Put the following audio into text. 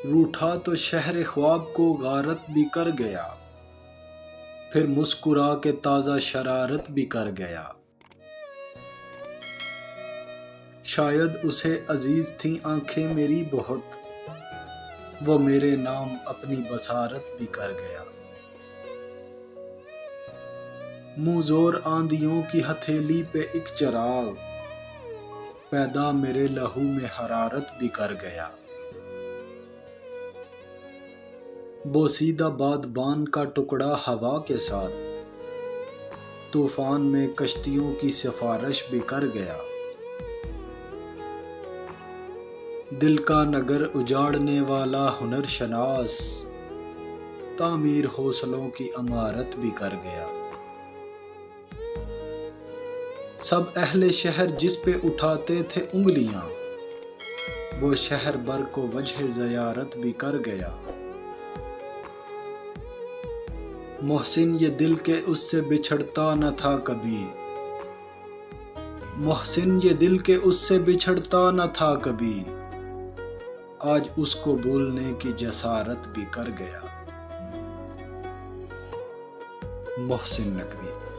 روٹھا تو شہر خواب کو غارت بھی کر گیا، پھر مسکرا کے تازہ شرارت بھی کر گیا۔ شاید اسے عزیز تھیں آنکھیں میری بہت، وہ میرے نام اپنی بصارت بھی کر گیا۔ منہ زور آندھیوں کی ہتھیلی پہ ایک چراغ، پیدا میرے لہو میں حرارت بھی کر گیا۔ بوسیدہ بادبان کا ٹکڑا ہوا کے ساتھ، طوفان میں کشتیوں کی سفارش بھی کر گیا۔ دل کا نگر اجاڑنے والا ہنر شناس، تعمیر حوصلوں کی عمارت بھی کر گیا۔ سب اہل شہر جس پہ اٹھاتے تھے انگلیاں، وہ شہر بر کو وجہ زیارت بھی کر گیا۔ محسن یہ دل کے اس سے بچھڑتا نہ تھا کبھی، محسن یہ دل کے اس سے بچھڑتا نہ تھا کبھی، آج اس کو بھولنے کی جسارت بھی کر گیا۔ محسن نقوی۔